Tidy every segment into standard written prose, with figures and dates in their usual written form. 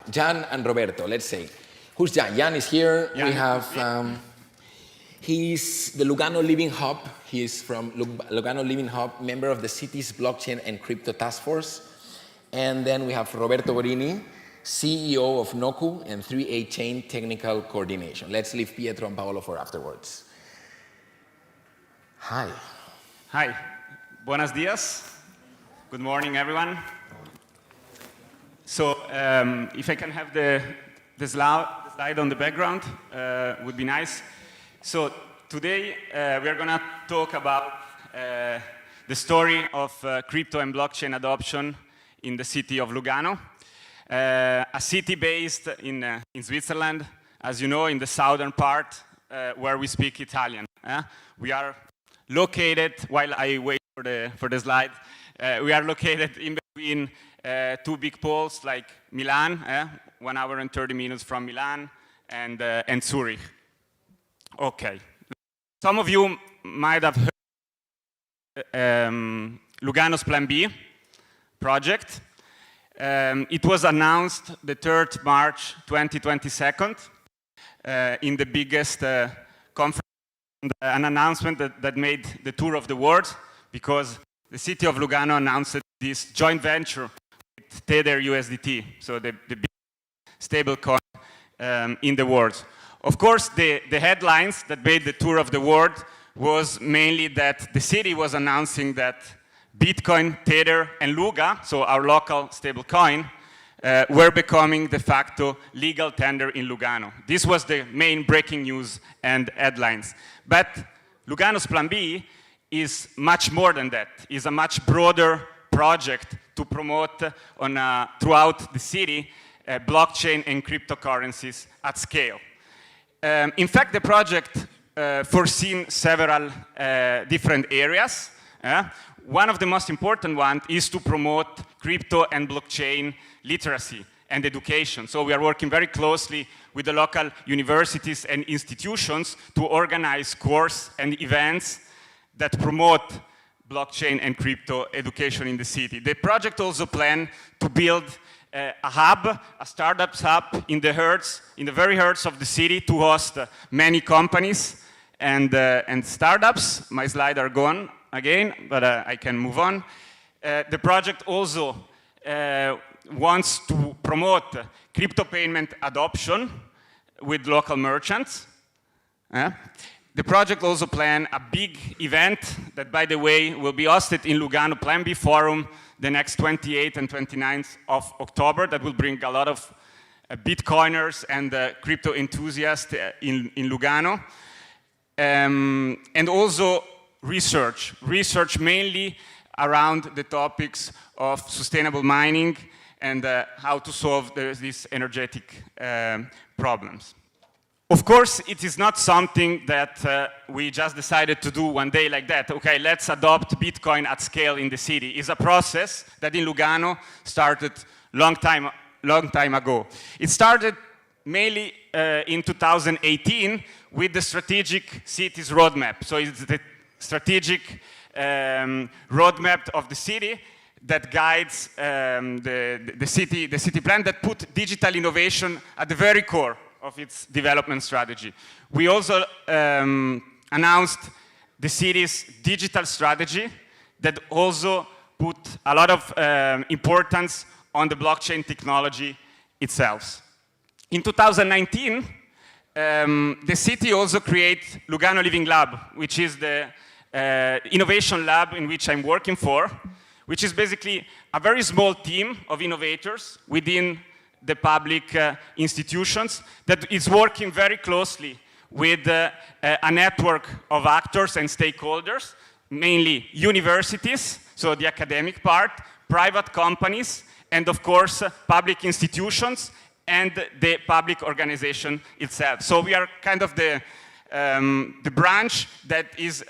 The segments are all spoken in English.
Jan and Roberto, let's say. Who's Jan? Jan is here. Jan. We have, he's the Lugano Living Hub. He's from Lugano Living Hub, member of the city's blockchain and crypto task force. And then we have Roberto Gorini, CEO of Noku and 3A Chain Technical Coordination. Let's leave Pietro and Paolo for afterwards. Hi. Hi. Buenos dias. Good morning, everyone. So, if I can have the slide on the background, would be nice. So, today we are going to talk about the story of crypto and blockchain adoption in the city of Lugano, a city based in Switzerland, as you know, in the southern part where we speak Italian. We are located, while I wait for the slide, we are located in between two big poles like Milan, 1 hour and 30 minutes from Milan, and Zurich. Okay. Some of you might have heard Lugano's Plan B project. It was announced the 3rd March 2022 in the biggest conference, an announcement that made the tour of the world, because the city of Lugano announced this joint venture with Tether USDT, so the big stablecoin in the world. Of course, the headlines that made the tour of the world was mainly that the city was announcing that Bitcoin, Tether, and Luga, so our local stablecoin, were becoming de facto legal tender in Lugano. This was the main breaking news and headlines. But Lugano's Plan B is much more than that. It's a much broader project to promote throughout the city blockchain and cryptocurrencies at scale. In fact, the project foreseen several different areas. One of the most important ones is to promote crypto and blockchain literacy and education. So we are working very closely with the local universities and institutions to organize courses and events that promote blockchain and crypto education in the city. The project also plans to build a hub, a startups hub in the very heart of the city to host many companies and startups. My slides are gone again, but I can move on. The project also wants to promote crypto payment adoption with local merchants. The project also plans a big event that, by the way, will be hosted in Lugano Plan B Forum the next 28th and 29th of October. That will bring a lot of Bitcoiners and crypto enthusiasts in Lugano. And also research mainly around the topics of sustainable mining and how to solve these energetic problems. Of course, it is not something that we just decided to do one day like that. Okay, let's adopt Bitcoin at scale in the city. It's a process that in Lugano started long time ago. It started mainly in 2018 with the strategic cities roadmap. So it's the strategic roadmap of the city that guides the city plan that put digital innovation at the very core of its development strategy. We also announced the city's digital strategy that also put a lot of importance on the blockchain technology itself. In 2019, the city also created Lugano Living Lab, which is the innovation lab in which I'm working for, which is basically a very small team of innovators within the public institutions that is working very closely with a network of actors and stakeholders, mainly universities, so the academic part, private companies, and of course, public institutions and the public organization itself. So we are kind of the branch that is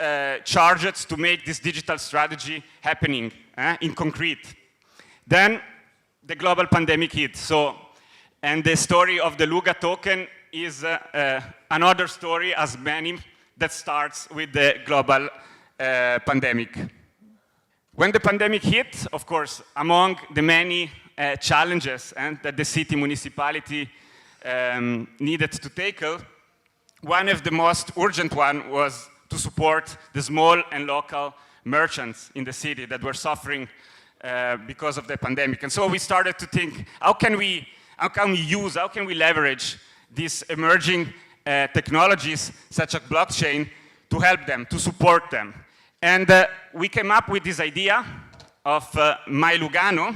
charged to make this digital strategy happening in concrete. Then the global pandemic hit. And the story of the Lugano token is another story, as many, that starts with the global pandemic. When the pandemic hit, of course, among the many challenges that the city municipality needed to tackle. One of the most urgent one was to support the small and local merchants in the city that were suffering because of the pandemic. And so we started to think, how can we leverage these emerging technologies such as blockchain to help them, to support them. And we came up with this idea of My Lugano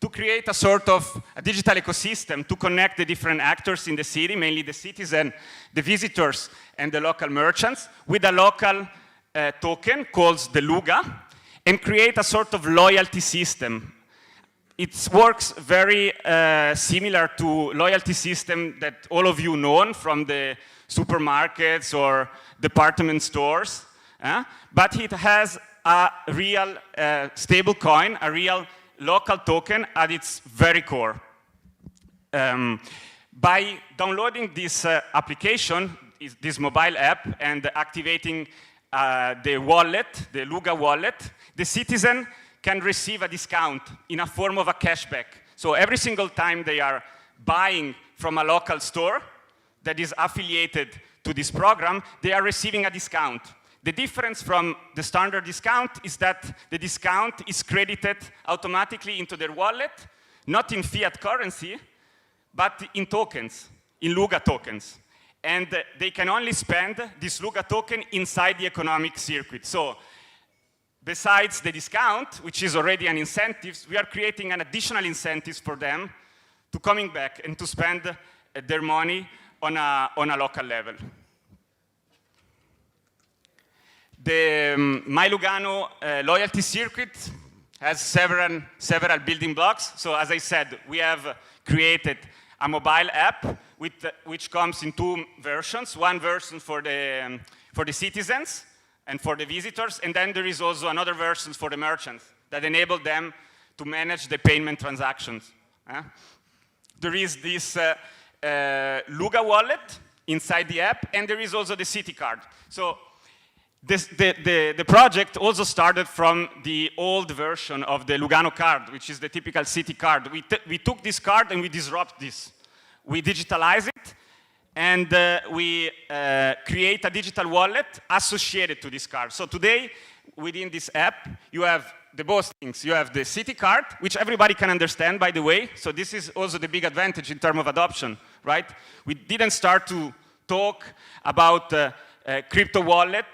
to create a sort of a digital ecosystem to connect the different actors in the city, mainly the citizens, the visitors, and the local merchants, with a local token called the LUGA, and create a sort of loyalty system. It works very similar to loyalty system that all of you know from the supermarkets or department stores, but it has a real stable coin, a real local token at its very core. By downloading this application, this mobile app, and activating the wallet, the LUGA wallet, the citizen can receive a discount in a form of a cashback. So every single time they are buying from a local store that is affiliated to this program, they are receiving a discount. The difference from the standard discount is that the discount is credited automatically into their wallet, not in fiat currency, but in tokens, in LUGA tokens. And they can only spend this LUGA token inside the economic circuit. So besides the discount, which is already an incentive, we are creating an additional incentives for them to coming back and to spend their money on a local level. The My Lugano loyalty circuit has several building blocks. So as I said, we have created a mobile app which comes in two versions. One version for the citizens and for the visitors, and then there is also another version for the merchants that enable them to manage the payment transactions. There is this LUGA wallet inside the app, and there is also the city card. So the project also started from the old version of the Lugano card, which is the typical city card. We took this card and we disrupt this. We digitalize it, and we create a digital wallet associated to this card. So today, within this app, you have both things. You have the city card, which everybody can understand, by the way. So this is also the big advantage in terms of adoption, right? We didn't start to talk about crypto wallet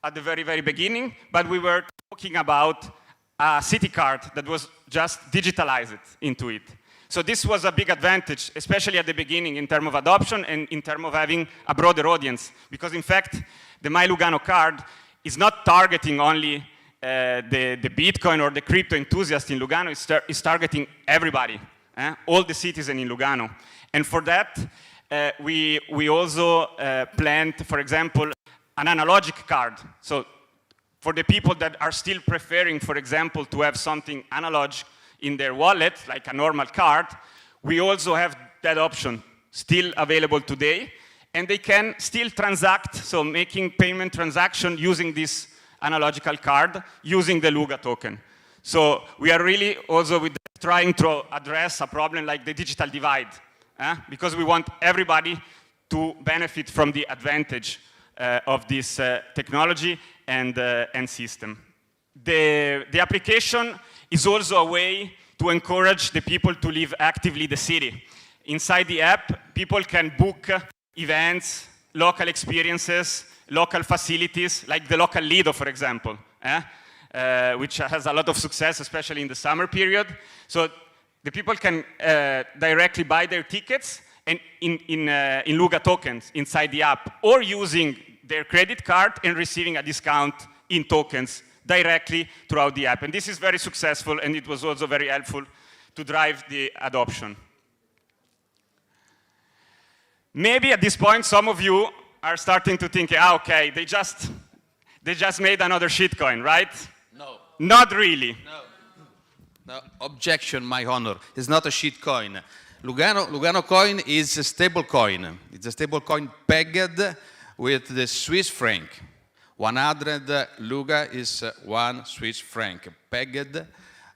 at the very, very beginning, but we were talking about a city card that was just digitalized into it. So this was a big advantage, especially at the beginning, in terms of adoption and in terms of having a broader audience. Because in fact, the My Lugano card is not targeting only the Bitcoin or the crypto enthusiast in Lugano, it's targeting everybody, all the citizens in Lugano. And for that, we also planned, for example, an analogic card. So for the people that are still preferring, for example, to have something analog in their wallet, like a normal card, we also have that option still available today. And they can still transact, so making payment transaction using this analogical card, using the LUGA token. So we are really also trying to address a problem like the digital divide, because we want everybody to benefit from the advantage of this technology and system. The application is also a way to encourage the people to live actively the city. Inside the app, people can book events, local experiences, local facilities, like the local Lido, for example, which has a lot of success, especially in the summer period. So the people can directly buy their tickets and in LUGA tokens inside the app, or using their credit card and receiving a discount in tokens directly throughout the app. And this is very successful, and it was also very helpful to drive the adoption. Maybe at this point, some of you are starting to think, okay, they just made another shitcoin, right? No. Not really. No, objection, my honor. It's not a shitcoin. Lugano coin is a stable coin. It's a stable coin pegged with the Swiss franc. 100 Luga is 1 Swiss franc, pegged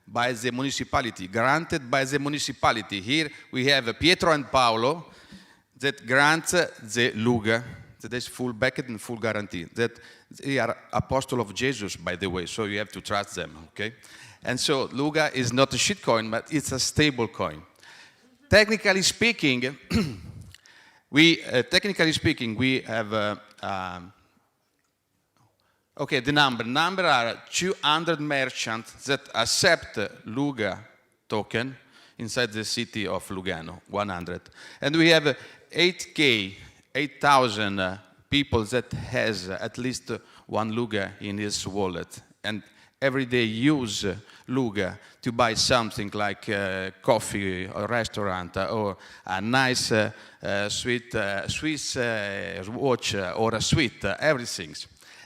by the municipality, granted by the municipality. Here we have Pietro and Paolo that grant the Luga, that is full backed and full guarantee. That they are apostle of Jesus, by the way, so you have to trust them, okay? And so Luga is not a shitcoin, but it's a stable coin. Technically speaking, we have okay, the number are 200 merchants that accept Luga token inside the city of Lugano, 100. And we have 8,000 people that has at least one Luga in his wallet. And every day use Luga to buy something like coffee or restaurant or a nice Swiss watch or a sweet, everything.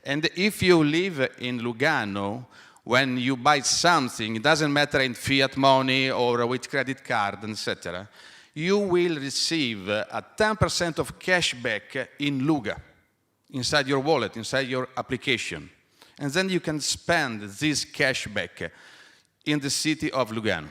And if you live in Lugano, when you buy something, it doesn't matter in fiat money or with credit card, etc., you will receive a 10% of cashback in Luga, inside your wallet, inside your application. And then you can spend this cashback in the city of Lugano.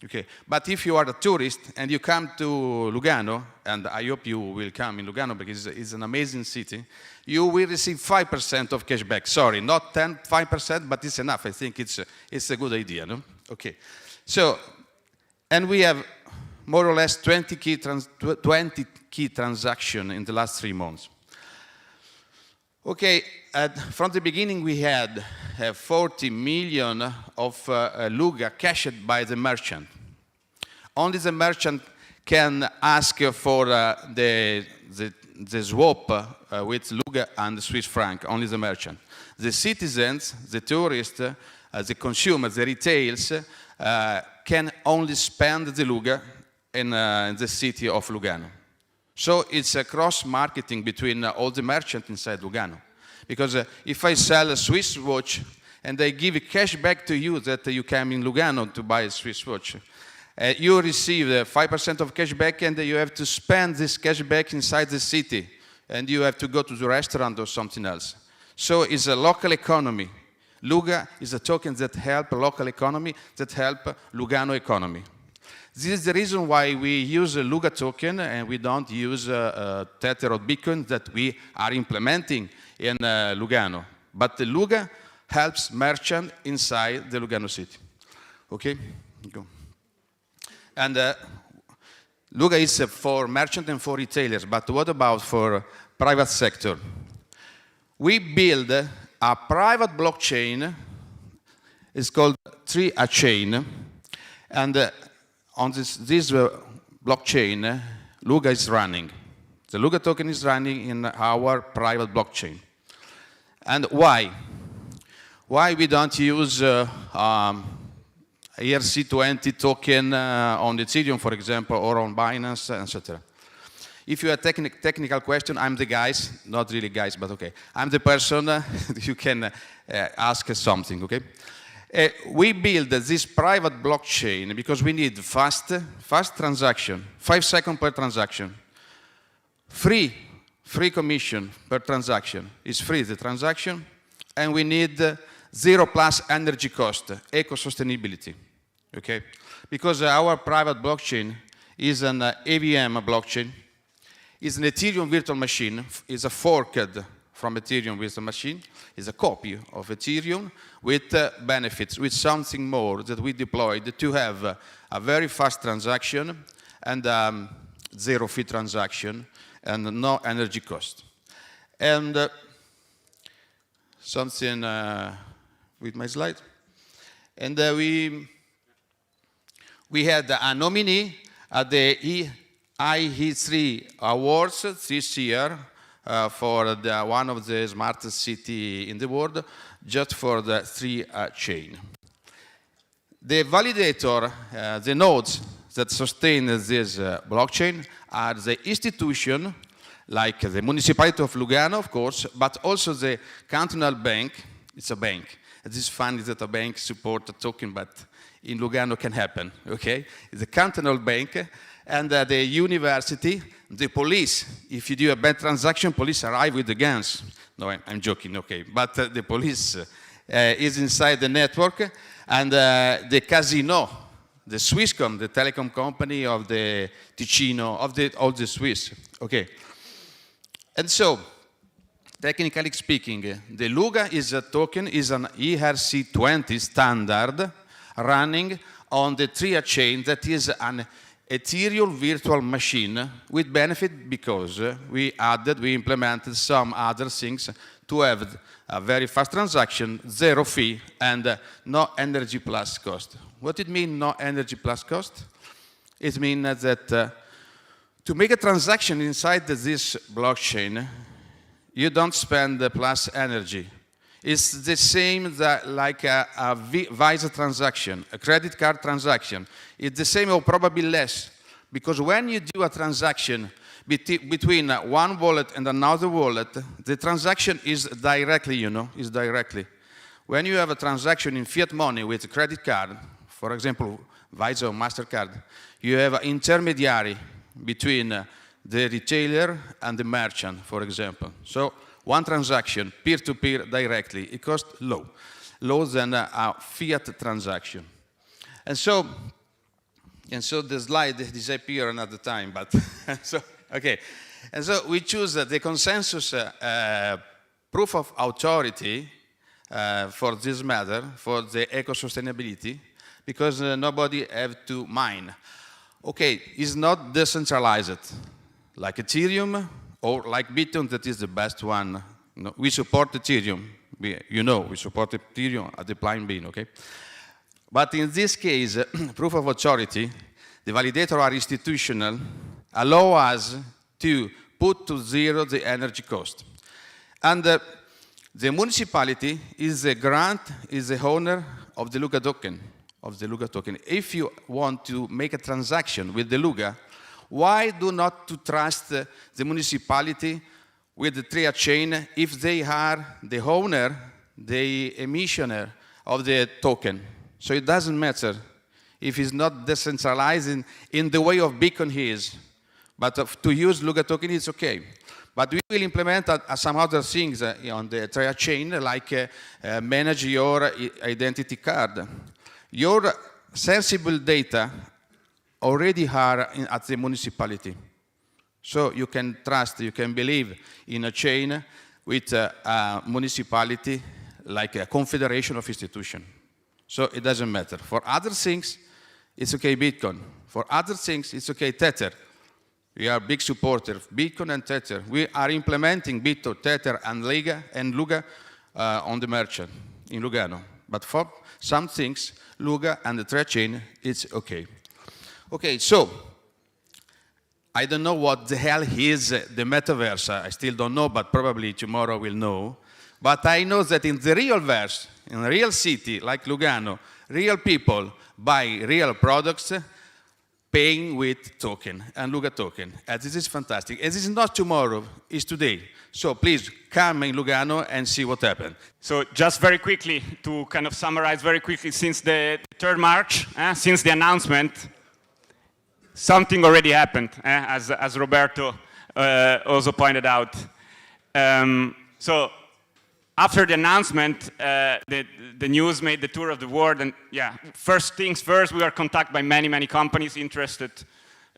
Okay. But if you are a tourist and you come to Lugano, and I hope you will come in Lugano because it's an amazing city, you will receive 5% of cashback. Sorry, not 5%, but it's enough. I think it's a good idea, no? Okay. So, and we have more or less 20 key transactions in the last 3 months. Okay, from the beginning we had 40 million of Luga cashed by the merchant. Only the merchant can ask for the swap with Luga and the Swiss Franc, only the merchant. The citizens, the tourists, the consumers, the retails can only spend the Luga in the city of Lugano. So it's a cross-marketing between all the merchants inside Lugano. Because if I sell a Swiss watch and I give cash back to you that you came in Lugano to buy a Swiss watch, you receive 5% of cash back and you have to spend this cash back inside the city and you have to go to the restaurant or something else. So it's a local economy. Luga is a token that help local economy, that help Lugano economy. This is the reason why we use a Luga token and we don't use Tether or Bitcoin that we are implementing in Lugano. But the Luga helps merchant inside the Lugano city. Okay? Go. And Luga is for merchant and for retailers, but what about for private sector? We build a private blockchain. It's called Tri-chain, and on this blockchain, Luga is running. The Luga token is running in our private blockchain. And why? Why we don't use ERC20 token on Ethereum, for example, or on Binance, etc. If you have technical question, I'm the guys, not really guys, but okay. I'm the person you can ask something, okay? We build this private blockchain because we need fast transaction, 5 seconds per transaction. Free commission per transaction. It's free, the transaction. And we need 0+ energy cost, eco-sustainability, okay? Because our private blockchain is an EVM blockchain, is an Ethereum Virtual Machine, is a forked from Ethereum Virtual Machine, is a copy of Ethereum with benefits, with something more that we deployed to have a very fast transaction and zero fee transaction and no energy cost. And something with my slide. And we had a nominee at the IE3 Awards this year for one of the smartest cities in the world, just for the Tri-chain. The validator, the nodes that sustain this blockchain are the institution, like the municipality of Lugano, of course, but also the cantonal bank. It's a bank. It is funny that a bank supports a token, but in Lugano can happen, okay? It's a cantonal bank, and the university, the police. If you do a bad transaction, police arrive with the guns. No, I'm joking, okay. But the police is inside the network, and the Casino, the Swisscom, the telecom company of the Ticino, of all the Swiss. Okay. And so, technically speaking, the Luga is a token, is an ERC20 standard running on the TRIA chain that is an Ethereum Virtual Machine with benefit because we implemented some other things to have a very fast transaction, zero fee, and no energy plus cost. What it means, no energy plus cost? It means that to make a transaction inside this blockchain, you don't spend the plus energy. It's the same like a Visa transaction, a credit card transaction. It's the same or probably less, because when you do a transaction between one wallet and another wallet, the transaction is directly, is directly. When you have a transaction in fiat money with a credit card, for example, Visa or MasterCard, you have an intermediary between the retailer and the merchant, for example. So one transaction, peer-to-peer directly, it costs lower than a fiat transaction. And so the slide disappeared another time, but so, okay. And so we choose the consensus proof of authority for this matter, for the eco-sustainability, because nobody have to mine. Okay, it's not decentralized, like Ethereum or like Bitcoin, that is the best one. No, we support Ethereum. We support Ethereum at the Plan B, okay? But in this case, proof of authority, the validator are institutional, allow us to put to zero the energy cost. And the municipality is the owner of the Luga token. If you want to make a transaction with the Luga, why do not to trust the municipality with the TRIA chain if they are the owner, the emissioner of the token? So it doesn't matter if it's not decentralized in the way of Bitcoin is, but to use Luga token it's okay. But we will implement some other things on the TRIA chain, like manage your identity card. Your sensible data already are at the municipality. So you can trust, you can believe in a chain with a municipality, like a confederation of institutions. So it doesn't matter. For other things, it's okay Bitcoin. For other things, it's okay Tether. We are big supporters of Bitcoin and Tether. We are implementing Bitcoin, Tether, and Luga on the merchant in Lugano. But for some things, Luga and the TRIA chain, it's okay. Okay, so I don't know what the hell is the metaverse. I still don't know, but probably tomorrow we'll know. But I know that in the real verse, in a real city like Lugano, real people buy real products, paying with token and Luga token. And this is fantastic. And this is not tomorrow, it's today. So please come in Lugano and see what happened. So just very quickly, to kind of summarize very quickly, since the 3rd March, since the announcement, something already happened, as Roberto also pointed out. So after the announcement, the news made the tour of the world, and yeah, first things first, we were contacted by many companies interested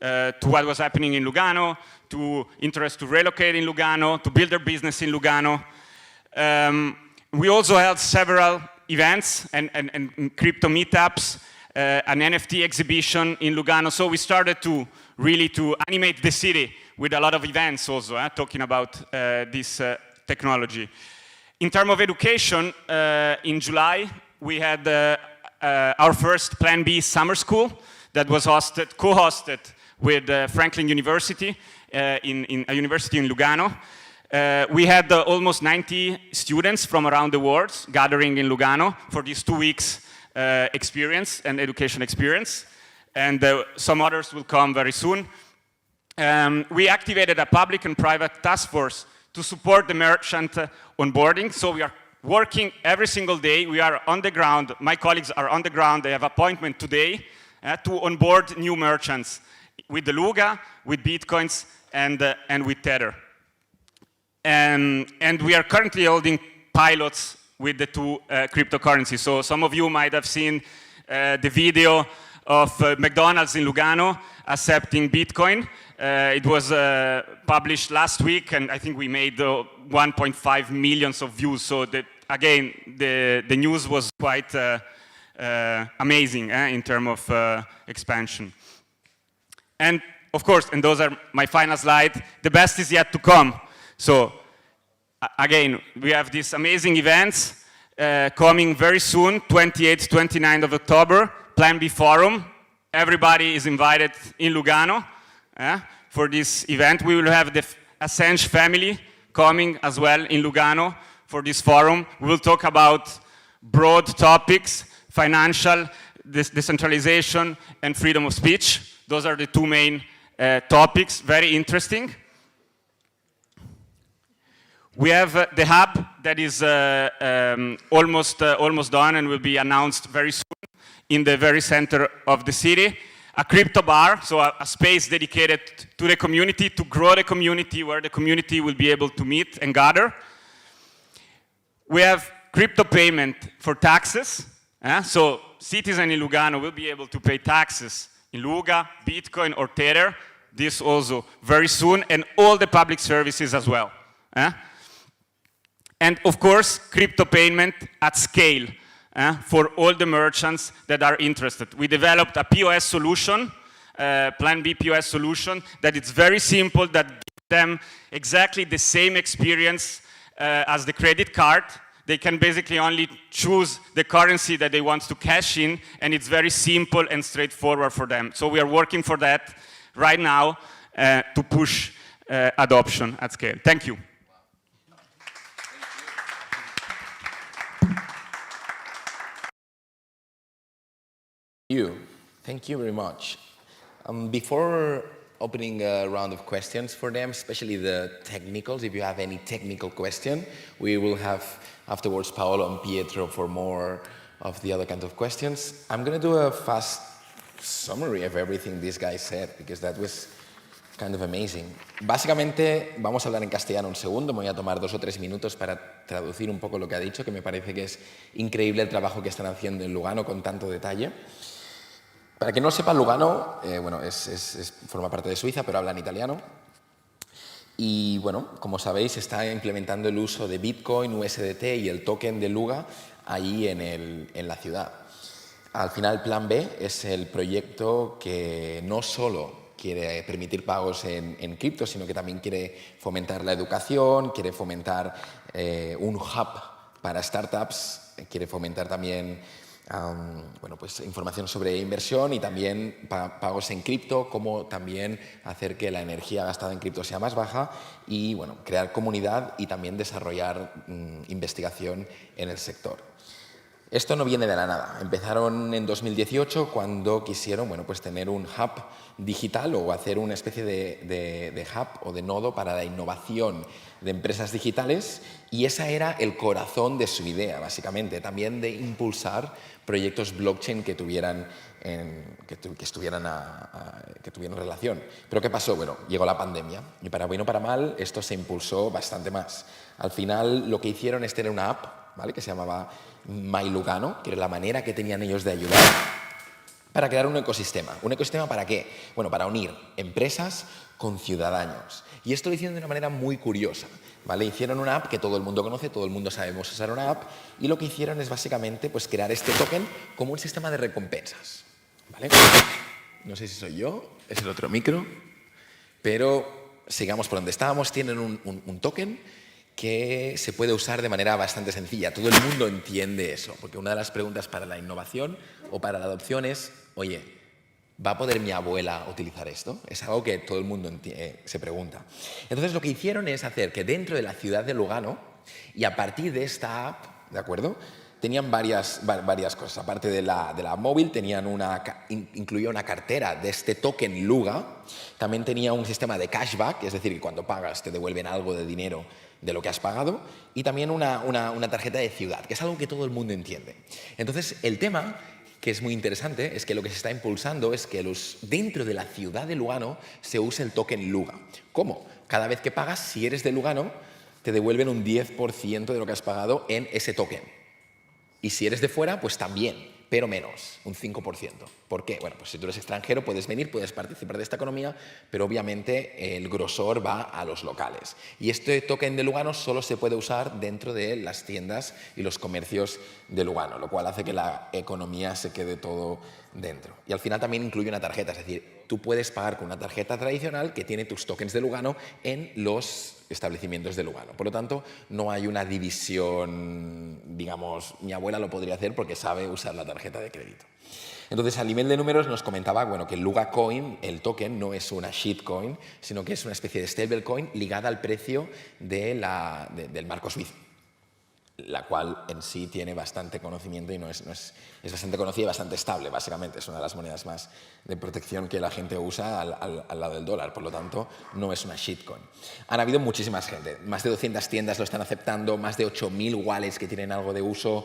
to what was happening in Lugano, interest to relocate in Lugano, to build their business in Lugano. We also held several events and crypto meetups, an NFT exhibition in Lugano. So we started to really animate the city with a lot of events also, talking about this technology. In terms of education, in July, we had our first Plan B summer school that was co-hosted with Franklin University, in a university in Lugano. We had almost 90 students from around the world gathering in Lugano for these 2 weeks experience and education experience. And some others will come very soon. We activated a public and private task force to support the merchant onboarding. So we are working every single day. We are on the ground. My colleagues are on the ground. They have appointment today to onboard new merchants with the Luga, with Bitcoins, and with Tether. And we are currently holding pilots with the two cryptocurrencies. So some of you might have seen the video of McDonald's in Lugano accepting Bitcoin. It was published last week, and I think we made 1.5 million views. So again, the news was quite amazing in terms of expansion. And of course, and those are my final slide, the best is yet to come. So again, we have these amazing events coming very soon, 28th, 29th of October, Plan B Forum. Everybody is invited in Lugano for this event. We will have the Assange family coming as well in Lugano for this forum. We will talk about broad topics, financial, decentralization, and freedom of speech. Those are the two main topics, very interesting. We have the hub that is almost done and will be announced very soon in the very center of the city. A crypto bar, so a space dedicated to the community, to grow the community, where the community will be able to meet and gather. We have crypto payment for taxes. So citizens in Lugano will be able to pay taxes in Luga, Bitcoin, or Tether. This also very soon, and all the public services as well. And of course, crypto payment at scale for all the merchants that are interested. We developed a POS solution, Plan B POS solution, that it's very simple, that gives them exactly the same experience as the credit card. They can basically only choose the currency that they want to cash in, and it's very simple and straightforward for them. So we are working for that right now to push adoption at scale. Thank you. Thank you very much. Before opening a round of questions for them, especially the technicals, if you have any technical question, we will have afterwards Paolo and Pietro for more of the other kinds of questions. I'm going to do a fast summary of everything these guys said, because that was kind of amazing. Básicamente, vamos a hablar en castellano un segundo, me voy a tomar 2 o 3 minutos para traducir un poco lo que ha dicho, que me parece que es increíble el trabajo que están haciendo en Lugano con tanto detalle. Para quien no sepa, Lugano forma parte de Suiza, pero habla en italiano. Y bueno, como sabéis, está implementando el uso de Bitcoin, USDT y el token de Luga ahí en la ciudad. Al final, Plan B es el proyecto que no solo quiere permitir pagos en cripto, sino que también quiere fomentar la educación, quiere fomentar un hub para startups, quiere fomentar también información sobre inversión y también pagos en cripto, como también hacer que la energía gastada en cripto sea más baja y crear comunidad y también desarrollar investigación en el sector. Esto no viene de la nada. Empezaron en 2018 cuando quisieron tener un hub digital o hacer una especie de hub o de nodo para la innovación de empresas digitales, y esa era el corazón de su idea, básicamente, también de impulsar proyectos blockchain que tuvieran relación. Pero ¿qué pasó? Bueno, llegó la pandemia y para bien o para mal esto se impulsó bastante más. Al final lo que hicieron es tener una app, ¿vale?, que se llamaba My Lugano, que era la manera que tenían ellos de ayudar para crear un ecosistema. ¿Un ecosistema para qué? Bueno, para unir empresas con ciudadanos. Y esto lo hicieron de una manera muy curiosa, ¿vale? Hicieron una app que todo el mundo conoce, todo el mundo sabemos usar una app, y lo que hicieron es básicamente crear este token como un sistema de recompensas, ¿vale? No sé si soy yo, es el otro micro, pero sigamos por donde estábamos. Tienen un token que se puede usar de manera bastante sencilla. Todo el mundo entiende eso, porque una de las preguntas para la innovación o para la adopción es, oye, ¿va a poder mi abuela utilizar esto? Es algo que todo el mundo se pregunta. Entonces lo que hicieron es hacer que dentro de la ciudad de Lugano, y a partir de esta app, ¿de acuerdo?, tenían varias cosas. Aparte de la móvil, incluía una cartera de este token Luga. También tenía un sistema de cashback, es decir, que cuando pagas te devuelven algo de dinero de lo que has pagado. Y también una tarjeta de ciudad, que es algo que todo el mundo entiende. Entonces, el tema, que es muy interesante, es que lo que se está impulsando es que dentro de la ciudad de Lugano se use el token Luga. ¿Cómo? Cada vez que pagas, si eres de Lugano, te devuelven un 10% de lo que has pagado en ese token. Y si eres de fuera, pues también, pero menos, un 5%. ¿Por qué? Bueno, pues si tú eres extranjero puedes venir, puedes participar de esta economía, pero obviamente el grosor va a los locales. Y este token de Lugano solo se puede usar dentro de las tiendas y los comercios de Lugano, lo cual hace que la economía se quede todo dentro. Y al final también incluye una tarjeta, es decir, tú puedes pagar con una tarjeta tradicional que tiene tus tokens de Lugano en los establecimientos de Lugano. Por lo tanto, no hay una división, digamos, mi abuela lo podría hacer porque sabe usar la tarjeta de crédito. Entonces, a nivel de números nos comentaba bueno, que el Luga Coin, el token, no es una shitcoin, sino que es una especie de stablecoin ligada al precio del marco suizo, la cual en sí tiene bastante conocimiento y es bastante conocida y bastante estable, básicamente. Es una de las monedas más de protección que la gente usa al lado del dólar, por lo tanto, no es una shitcoin. Han habido muchísimas gente, más de 200 tiendas lo están aceptando, más de 8.000 wallets que tienen algo de uso.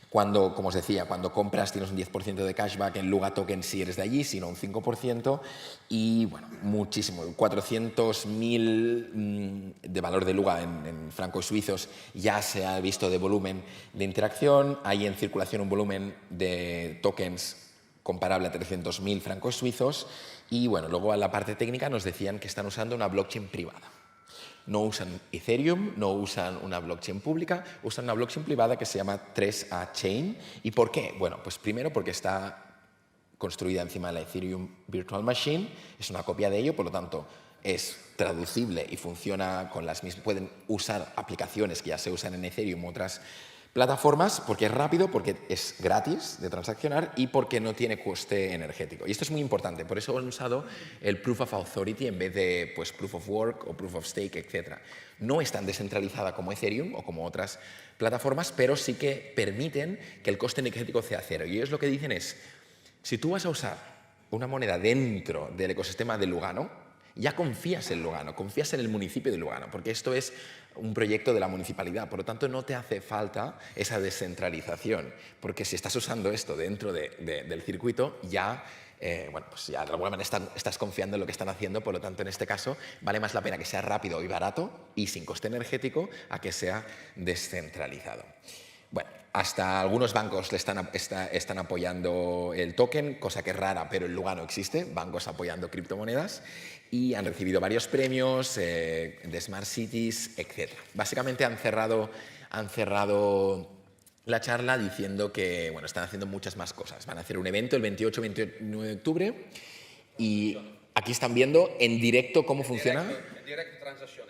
Cuando, como os decía, cuando compras tienes un 10% de cashback en Luga Token si eres de allí, sino un 5%. Y bueno, muchísimo, 400.000 de valor de Luga en francos suizos ya se ha visto de volumen de interacción. Hay en circulación un volumen de tokens comparable a 300.000 francos suizos. Y bueno, luego a la parte técnica nos decían que están usando una blockchain privada. No usan Ethereum, no usan una blockchain pública, usan una blockchain privada que se llama 3A Chain. ¿Y por qué? Bueno, pues primero porque está construida encima de la Ethereum Virtual Machine, es una copia de ello, por lo tanto es traducible y funciona con las mismas, pueden usar aplicaciones que ya se usan en Ethereum u otras plataformas, porque es rápido, porque es gratis de transaccionar y porque no tiene coste energético. Y esto es muy importante, por eso han usado el Proof of Authority en vez de pues, Proof of Work o Proof of Stake, etc. No es tan descentralizada como Ethereum o como otras plataformas, pero sí que permiten que el coste energético sea cero. Y ellos lo que dicen es, si tú vas a usar una moneda dentro del ecosistema de Lugano, ya confías en Lugano, confías en el municipio de Lugano, porque esto es un proyecto de la municipalidad, por lo tanto no te hace falta esa descentralización, porque si estás usando esto dentro del circuito, ya, bueno, pues ya de alguna manera estás confiando en lo que están haciendo, por lo tanto en este caso vale más la pena que sea rápido y barato y sin coste energético a que sea descentralizado. Bueno, hasta algunos bancos le están apoyando el token, cosa que es rara, pero en Lugano existe, bancos apoyando criptomonedas, y han recibido varios premios de Smart Cities, etc. Básicamente han cerrado la charla diciendo que bueno, están haciendo muchas más cosas. Van a hacer un evento el 28-29 de octubre y aquí están viendo en directo cómo funciona.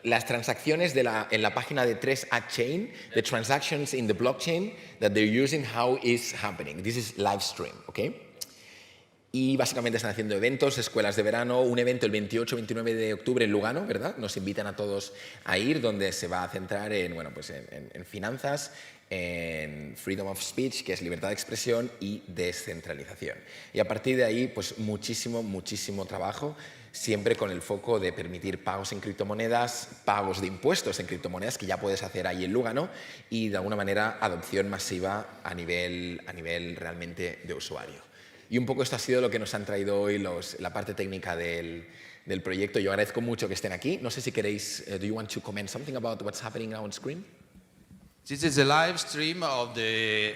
Las transacciones en la página de 3A Chain, the transactions in the blockchain that they're using, how is happening. This is live stream, ¿ok? Y básicamente están haciendo eventos, escuelas de verano, un evento el 28-29 de octubre en Lugano, ¿verdad? Nos invitan a todos a ir, donde se va a centrar en, bueno, pues en finanzas, en freedom of speech, que es libertad de expresión, y descentralización. Y a partir de ahí, pues muchísimo trabajo, siempre con el foco de permitir pagos en criptomonedas, pagos de impuestos en criptomonedas, que ya puedes hacer ahí en Lugano, y de alguna manera adopción masiva a nivel realmente de usuario. Y un poco esto ha sido lo que nos han traído hoy la parte técnica del proyecto. Yo agradezco mucho que estén aquí. No sé si queréis, do you want to comment something about what's happening now on screen? This is a live stream of the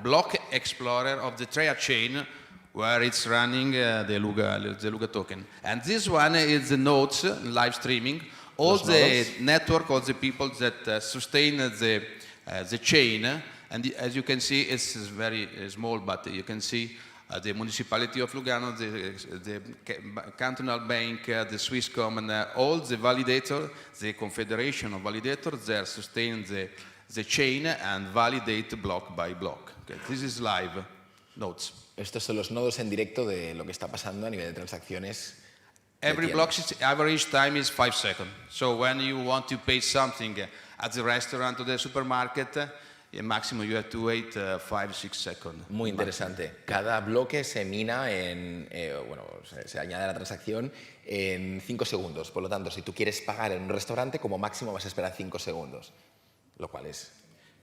block explorer of the 3A chain, where it's running the Luga token. And this one is the nodes live streaming. All the network, all the people that sustain the chain. And as you can see, it's very small, but you can see the municipality of Lugano, the cantonal bank, the Swisscom, and all the validators, the confederation of validators, they sustain the chain and validate block by block. Okay. This is live nodes. Estos son los nodos en directo de lo que está pasando a nivel de transacciones. Every block's average time is 5 seconds. So when you want to pay something at the restaurant or the supermarket, máximo you have to wait 5-6 seconds. Muy interesante. Cada bloque se mina bueno, se añade a la transacción en 5 segundos. Por lo tanto, si tú quieres pagar en un restaurante, como máximo vas a esperar 5 segundos, lo cual es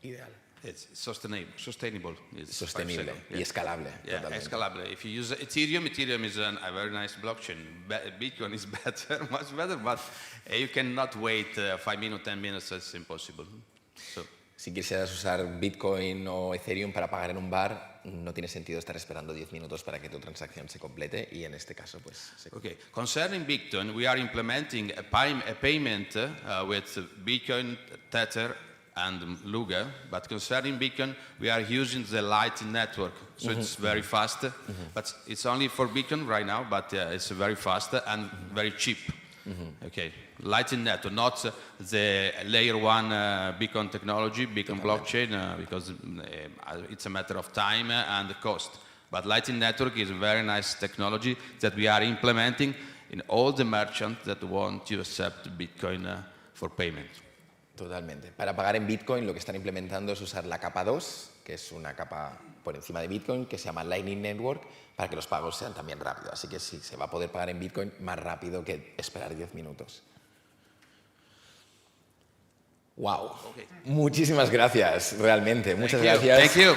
ideal. It's sustainable. It's Sostenible 5 seconds. y escalable. Yeah, Totalmente. escalable. If you use Ethereum, Ethereum is a very nice blockchain. Bitcoin is better, much better, but you cannot wait 5 minutes, 10 minutes. It's impossible. So, Si quisieras usar Bitcoin o Ethereum para pagar en un bar, no tiene sentido estar esperando 10 minutos para que tu transacción se complete y en este caso pues se okay. Concerning Bitcoin, we are implementing a payment with Bitcoin, Tether, and Luga. But concerning Bitcoin, we are using the Lightning Network, so it's very fast. But it's only for Bitcoin right now, but it's very fast and very cheap. Okay, Lightning Network, not the layer 1 Bitcoin technology, Bitcoin blockchain, because it's a matter of time and cost. But Lightning Network is a very nice technology that we are implementing in all the merchants that want to accept Bitcoin for payment. Totalmente. Para pagar en Bitcoin lo que están implementando es usar la capa 2, que es una capa por encima de Bitcoin, que se llama Lightning Network, para que los pagos sean también rápidos. Así que sí, se va a poder pagar en Bitcoin más rápido que esperar 10 minutos. ¡Wow! Okay. Muchísimas gracias, realmente. Muchas Thank you. gracias. Thank you.